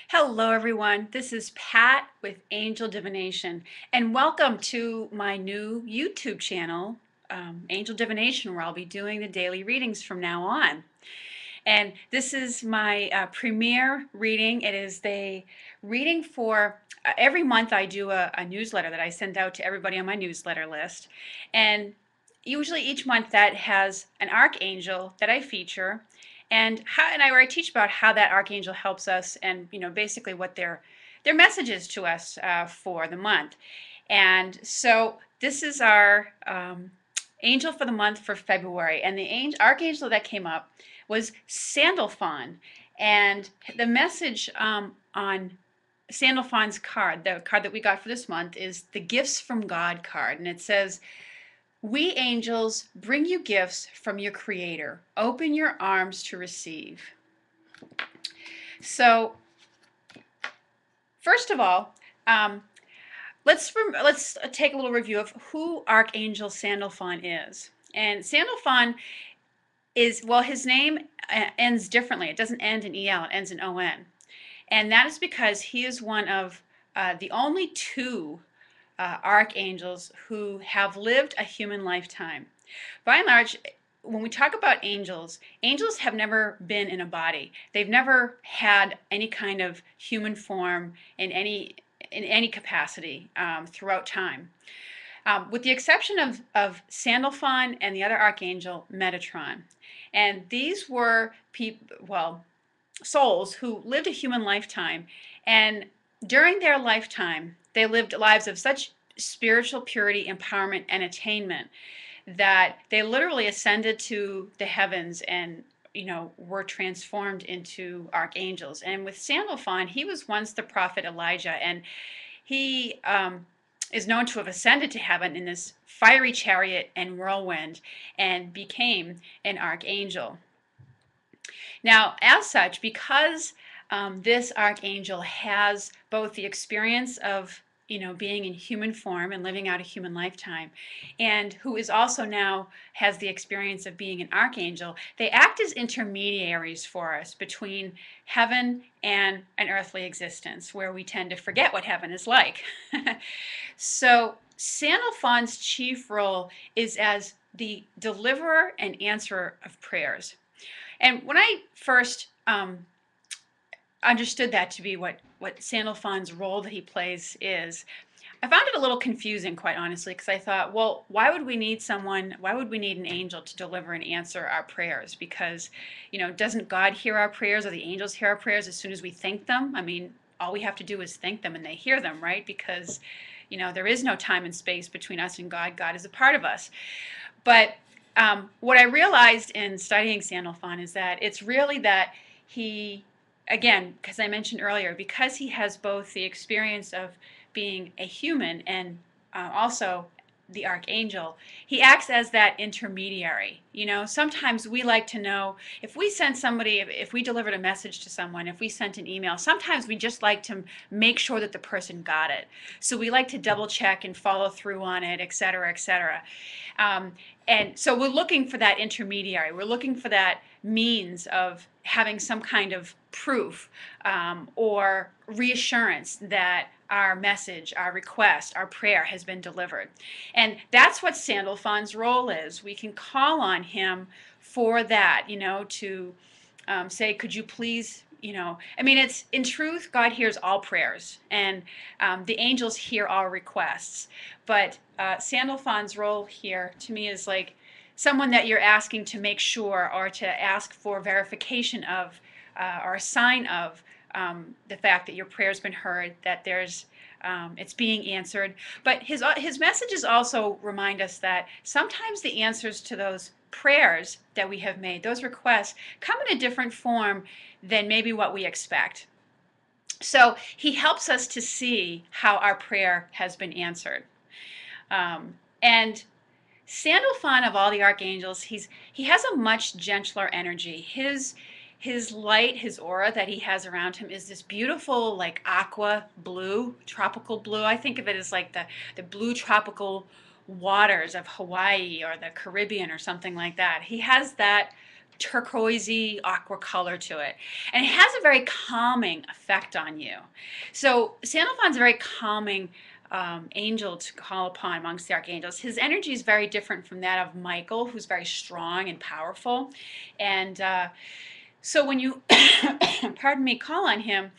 Hello, everyone. This is Pat with Angel Divination, and welcome to my new YouTube channel, Angel Divination, where I'll be doing the daily readings from now on. And this is my premiere reading. It is the reading for every month. I do a newsletter that I send out to everybody on my newsletter list, and usually each month that has an archangel that I feature, and where I teach about how that archangel helps us, and basically what their message is to us for the month. And so this is our angel for the month for February, and the archangel that came up was Sandalphon, and the message on Sandalphon's card, the card that we got for this month, is the Gifts from God card, and it says, "We angels bring you gifts from your Creator. Open your arms to receive." So, first of all, let's take a little review of who Archangel Sandalphon is. And Sandalphon is, well, his name ends differently. It doesn't end in EL, it ends in ON. And that is because he is one of the only two archangels who have lived a human lifetime. By and large, when we talk about angels, angels have never been in a body. They've never had any kind of human form in any capacity throughout time. With the exception of Sandalphon and the other archangel, Metatron. And these were souls who lived a human lifetime, and during their lifetime they lived lives of such spiritual purity, empowerment, and attainment that they literally ascended to the heavens and were transformed into archangels. And with Sandalphon, he was once the prophet Elijah, and he is known to have ascended to heaven in this fiery chariot and whirlwind and became an archangel. Now, as such, because this archangel has both the experience of being in human form and living out a human lifetime, and who is also now has the experience of being an archangel, they act as intermediaries for us between heaven and an earthly existence, where we tend to forget what heaven is like. So Sandalphon's chief role is as the deliverer and answerer of prayers. And when I first understood that to be what Sandalphon's role that he plays is, I found it a little confusing, quite honestly, because I thought, well, why would we need an angel to deliver and answer our prayers? Because, doesn't God hear our prayers, or the angels hear our prayers as soon as we think them? I mean, all we have to do is think them and they hear them, right? Because, there is no time and space between us and God. God is a part of us. But what I realized in studying Sandalphon is that it's really that he, again, because I mentioned earlier, because he has both the experience of being a human and also the archangel, he acts as that intermediary. Sometimes we like to know if we sent somebody, if we delivered a message to someone, if we sent an email, sometimes we just like to make sure that the person got it. So we like to double check and follow through on it, et cetera, et cetera. And so we're looking for that intermediary. We're looking for that means of having some kind of proof or reassurance that our message, our request, our prayer has been delivered. And that's what Sandalphon's role is. We can call on him for that, to say, could you please, I mean, it's, in truth, God hears all prayers, and the angels hear all requests. But Sandalphon's role here, to me, is like someone that you're asking to make sure, or to ask for verification of, or a sign of the fact that your prayer's been heard, that it's being answered. But his messages also remind us that sometimes the answers to those prayers that we have made, those requests, come in a different form than maybe what we expect. So he helps us to see how our prayer has been answered. And Sandalphon, of all the archangels, he has a much gentler energy. His light, his aura that he has around him is this beautiful, like aqua blue, tropical blue. I think of it as like the blue tropical waters of Hawaii or the Caribbean or something like that. He has that turquoisey aqua color to it, and it has a very calming effect on you. So Sandalphon's a very calming angel to call upon amongst the archangels. His energy is very different from that of Michael, who's very strong and powerful. And so when you, pardon me, call on him,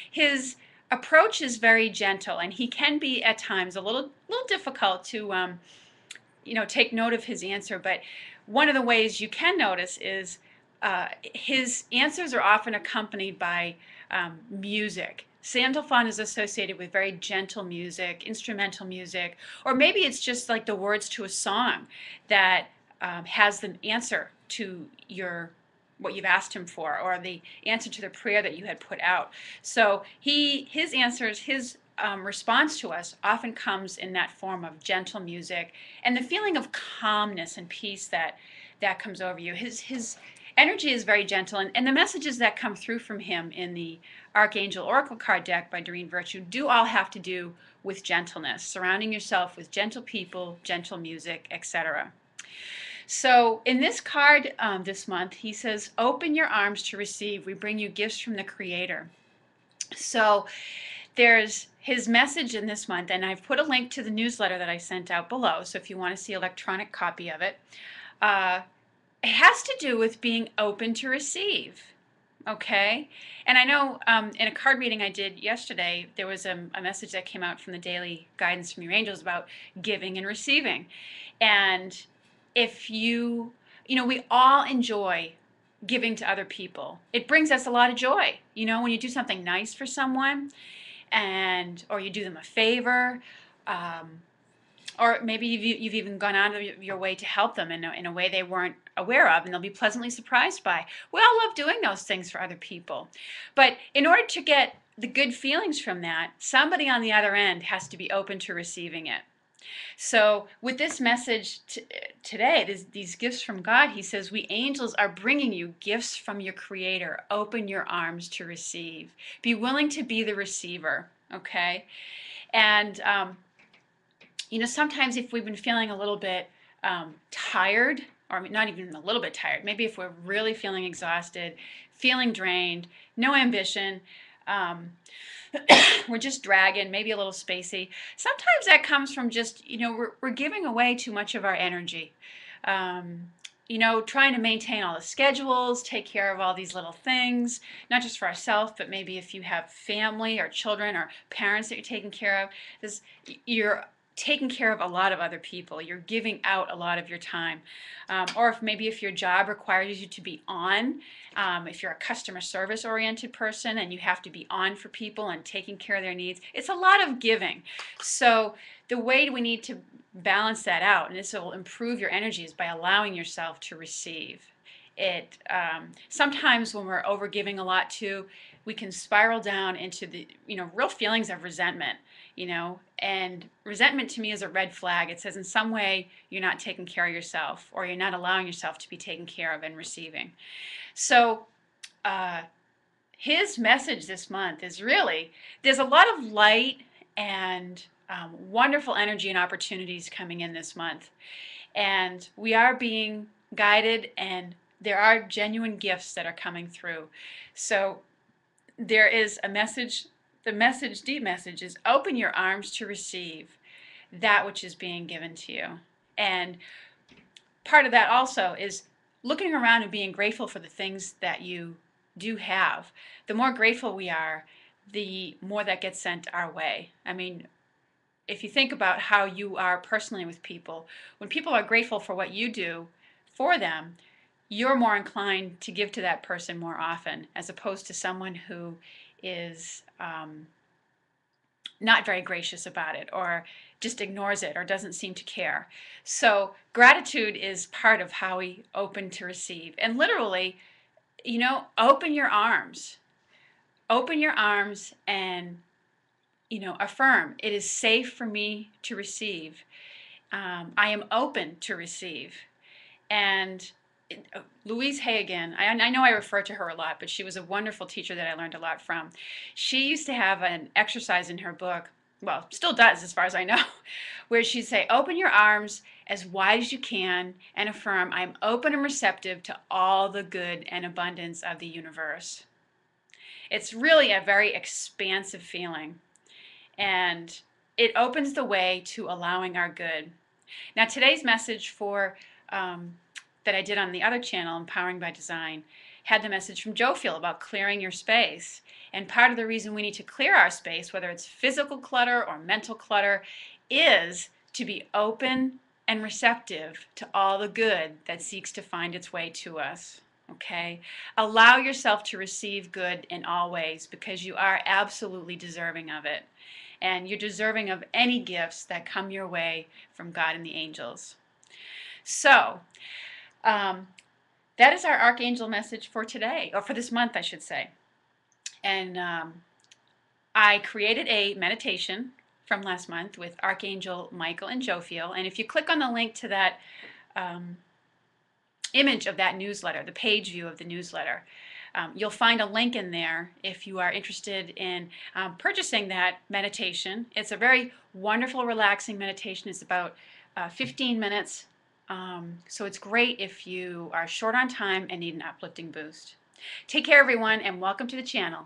his approach is very gentle, and he can be at times a little difficult to take note of his answer. But one of the ways you can notice is his answers are often accompanied by music. Sandalphon is associated with very gentle music, instrumental music, or maybe it's just like the words to a song that has the answer to what you've asked him for, or the answer to the prayer that you had put out. So his answers, his response to us often comes in that form of gentle music and the feeling of calmness and peace that comes over you. His energy is very gentle, and the messages that come through from him in the Archangel Oracle card deck by Doreen Virtue do all have to do with gentleness, surrounding yourself with gentle people, gentle music, etc. So in this card this month, he says, open your arms to receive. We bring you gifts from the Creator. So there's his message in this month, and I've put a link to the newsletter that I sent out below, so if you want to see an electronic copy of it. It has to do with being open to receive, okay? And I know in a card reading I did yesterday, there was a message that came out from the daily guidance from your angels about giving and receiving. And if we all enjoy giving to other people. It brings us a lot of joy. When you do something nice for someone, or you do them a favor, or maybe you've even gone out of your way to help them in a way they weren't aware of, and they'll be pleasantly surprised by. We all love doing those things for other people. But in order to get the good feelings from that, somebody on the other end has to be open to receiving it. So with this message today, these gifts from God, he says, we angels are bringing you gifts from your Creator. Open your arms to receive. Be willing to be the receiver, okay? And sometimes if we've been feeling a little bit tired, or not even a little bit tired, maybe if we're really feeling exhausted, feeling drained, no ambition, we're just dragging, maybe a little spacey. Sometimes that comes from just, we're giving away too much of our energy. Trying to maintain all the schedules, take care of all these little things, not just for ourselves, but maybe if you have family or children or parents that you're taking care of, you're taking care of a lot of other people. You're giving out a lot of your time. Or if your job requires you to be on, if you're a customer service oriented person and you have to be on for people and taking care of their needs, it's a lot of giving. So the way we need to balance that out, and this will improve your energy, is by allowing yourself to receive. Sometimes when we're over giving a lot too, we can spiral down into the real feelings of resentment. And resentment to me is a red flag. It says in some way you're not taking care of yourself, or you're not allowing yourself to be taken care of and receiving. So his message this month is really, there's a lot of light and wonderful energy and opportunities coming in this month. And we are being guided, and there are genuine gifts that are coming through. So there is a message. The deep message is open your arms to receive that which is being given to you. And part of that also is looking around and being grateful for the things that you do have. The more grateful we are, the more that gets sent our way. I mean, if you think about how you are personally with people, when people are grateful for what you do for them, you're more inclined to give to that person more often, as opposed to someone who is not very gracious about it, or just ignores it, or doesn't seem to care. So gratitude is part of how we open to receive. And literally, open your arms. Open your arms and, affirm, it is safe for me to receive. I am open to receive. And Louise Hay again, I know I refer to her a lot, but she was a wonderful teacher that I learned a lot from. She used to have an exercise in her book well, still does as far as I know, where she'd say, open your arms as wide as you can and affirm, I'm open and receptive to all the good and abundance of the universe. It's really a very expansive feeling, and it opens the way to allowing our good. Now, today's message that I did on the other channel, Empowering by Design, had the message from Jofiel about clearing your space. And part of the reason we need to clear our space, whether it's physical clutter or mental clutter, is to be open and receptive to all the good that seeks to find its way to us. Okay? Allow yourself to receive good in all ways, because you are absolutely deserving of it. And you're deserving of any gifts that come your way from God and the angels. So, that is our Archangel message for today, or for this month, I should say. And I created a meditation from last month with Archangel Michael and Jofiel. And if you click on the link to that image of that newsletter, the page view of the newsletter, you'll find a link in there if you are interested in purchasing that meditation. It's a very wonderful, relaxing meditation. It's about 15 minutes. So it's great if you are short on time and need an uplifting boost. Take care, everyone, and welcome to the channel.